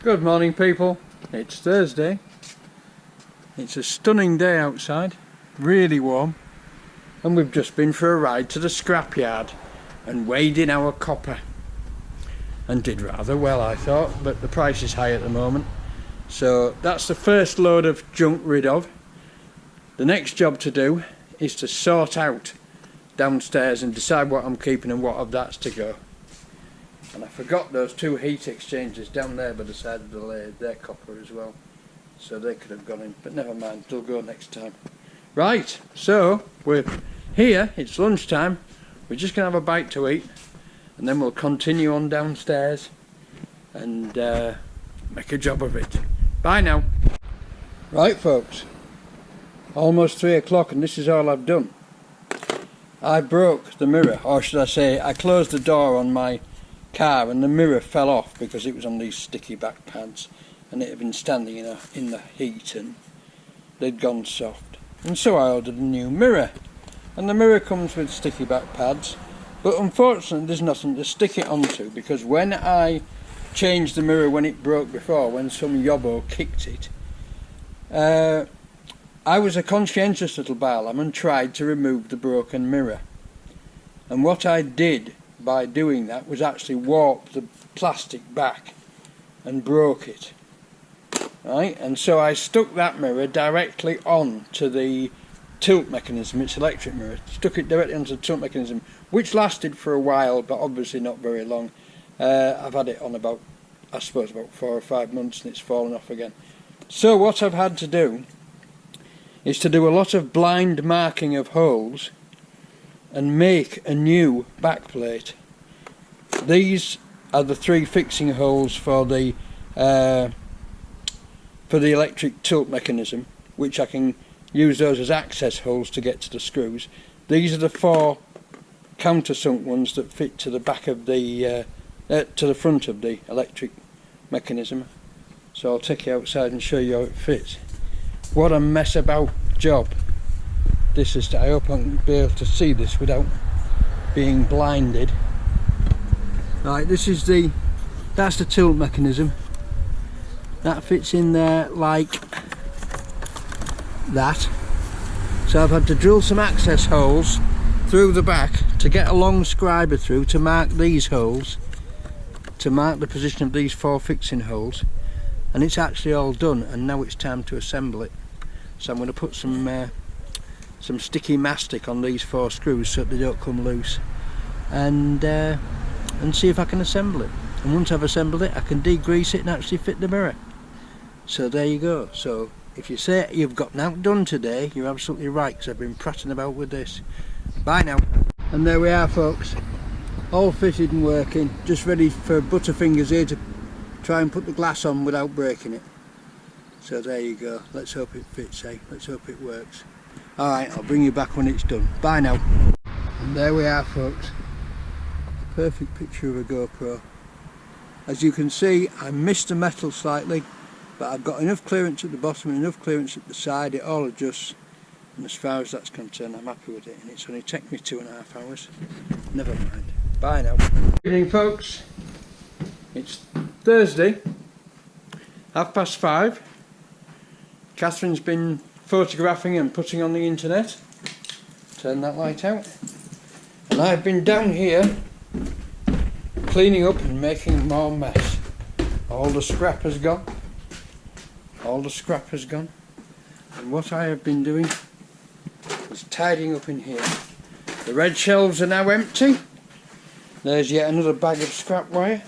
Good morning, people. It's Thursday. It's a stunning day outside, really warm, and we've just been for a ride to the scrapyard and weighed in our copper, and did rather well, I thought, but the price is high at the moment. So that's the first load of junk rid of. The next job to do is to sort out downstairs and decide what I'm keeping and what of that's to go. And I forgot those two heat exchangers down there by the side of the lathe. They're copper as well, so they could have gone in, but never mind, they'll go next time. Right, so we're here, it's lunchtime, we're just going to have a bite to eat, and then we'll continue on downstairs and make a job of it. Bye now. Right folks, almost 3 o'clock and this is all I've done. I broke the mirror, or should I say I closed the door on my car and the mirror fell off because it was on these sticky back pads and it had been standing in the heat and they'd gone soft, and so I ordered a new mirror, and the mirror comes with sticky back pads, but unfortunately there's nothing to stick it onto, because when I changed the mirror when it broke before, when some yobbo kicked it, I was a conscientious little barlam and tried to remove the broken mirror, and what I did by doing that was actually warp the plastic back and broke it, right? And so I stuck that mirror directly on to the tilt mechanism. It's electric mirror, stuck it directly onto the tilt mechanism, which lasted for a while but obviously not very long. I've had it on about, I suppose, about 4 or 5 months, and it's fallen off again. So what I've had to do is to do a lot of blind marking of holes and make a new backplate. These are the 3 fixing holes for the electric tilt mechanism, which I can use those as access holes to get to the screws. These are the 4 countersunk ones that fit to the back of the to the front of the electric mechanism. So I'll take you outside and show you how it fits. What a mess about job this is. I hope I can be able to see this without being blinded. Right, this is that's the tilt mechanism. That fits in there like that. So I've had to drill some access holes through the back to get a long scriber through to mark these holes, to mark the position of these 4 fixing holes, and it's actually all done, and now it's time to assemble it. So I'm going to put some sticky mastic on these 4 screws so that they don't come loose, and see if I can assemble it. And once I've assembled it, I can degrease it and actually fit the mirror. So there you go. So if you say you've got nothing done today, you're absolutely right, because I've been prattling about with this. Bye now. And there we are folks, all fitted and working, just ready for Butterfingers here to try and put the glass on without breaking it. So there you go. Let's hope it fits, eh? Let's hope it works. Alright, I'll bring you back when it's done. Bye now. And there we are folks, perfect picture of a GoPro. As you can see, I missed the metal slightly, but I've got enough clearance at the bottom and enough clearance at the side. It all adjusts, and as far as that's concerned, I'm happy with it, and it's only taken me 2.5 hours. Never mind. Bye now. Good evening folks, it's Thursday, 5:30. Catherine's been photographing and putting on the internet. Turn that light out. And I've been down here cleaning up and making more mess. All the scrap has gone. All the scrap has gone. And what I have been doing is tidying up in here. The red shelves are now empty. There's yet another bag of scrap wire.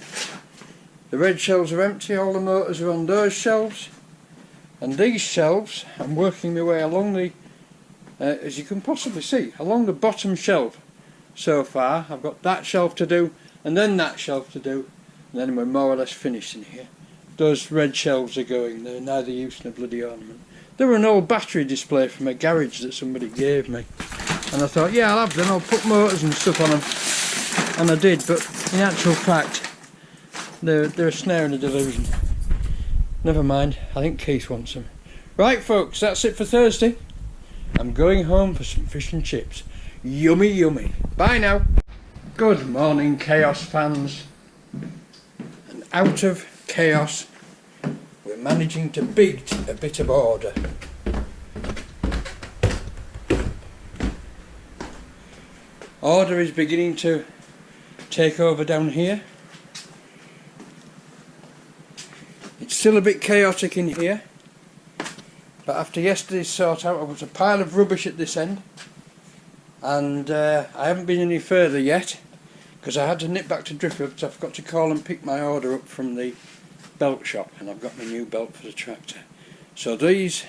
The red shelves are empty, all the motors are on those shelves. And these shelves, I'm working my way along the, as you can possibly see, along the bottom shelf so far. I've got that shelf to do, and then that shelf to do, and then we're more or less finished in here. Those red shelves are going, they're neither use nor bloody ornament. They were an old battery display from a garage that somebody gave me, and I thought, yeah, I'll have them, I'll put motors and stuff on them, and I did, but in actual fact, they're a snare and a delusion. Never mind, I think Keith wants them. Right folks, that's it for Thursday. I'm going home for some fish and chips. Yummy yummy. Bye now. Good morning chaos fans. And out of chaos managing to beat a bit of order. Order is beginning to take over down here. It's still a bit chaotic in here, but after yesterday's sort out, I was a pile of rubbish at this end, and I haven't been any further yet because I had to nip back to Driftwood because I forgot to call and pick my order up from the belt shop, and I've got my new belt for the tractor. So these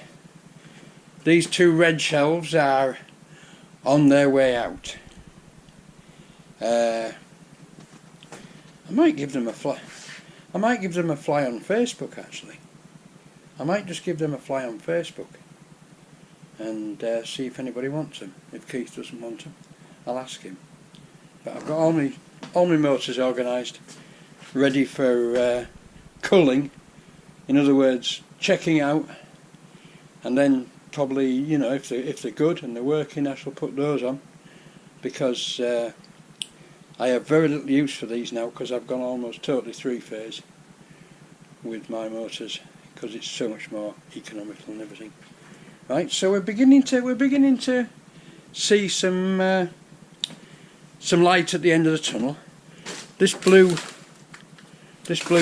two red shelves are on their way out. I might give them a fly. I might give them a fly on Facebook, actually. I might just give them a fly on Facebook and see if anybody wants them. If Keith doesn't want them, I'll ask him. But I've got all my motors organised, ready for culling. In other words, checking out, and then probably, you know, if they're good and they're working, I shall put those on, because I have very little use for these now because I've gone almost totally three-phase with my motors because it's so much more economical and everything. Right, so we're beginning to see some light at the end of the tunnel. This blue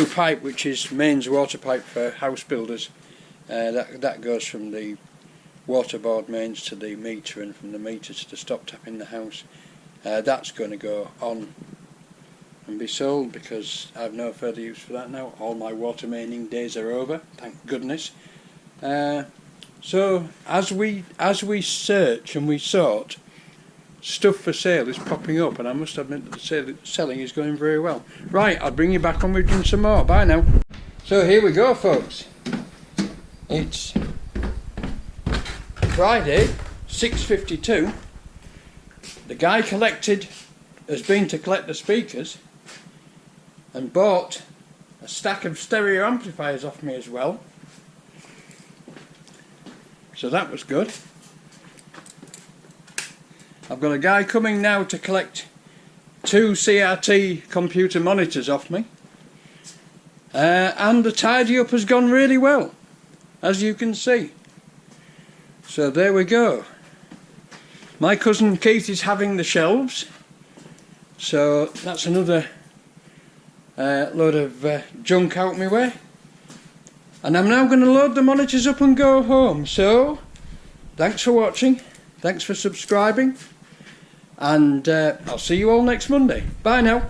pipe, which is mains water pipe for house builders, that goes from the waterboard mains to the meter, and from the meter to the stop tap in the house. That's going to go on and be sold because I've no further use for that now. All my water maining days are over, thank goodness. So as we search and we sort, stuff for sale is popping up, and I must admit that the selling is going very well. Right, I'll bring you back on with some more. Bye now. So here we go, folks. It's Friday, 6:52. The guy has been to collect the speakers and bought a stack of stereo amplifiers off me as well. So that was good. I've got a guy coming now to collect 2 CRT computer monitors off me. And the tidy up has gone really well, as you can see. So there we go. My cousin Keith is having the shelves, so that's another load of junk out my way. And I'm now going to load the monitors up and go home. So, thanks for watching, thanks for subscribing, and I'll see you all next Monday. Bye now.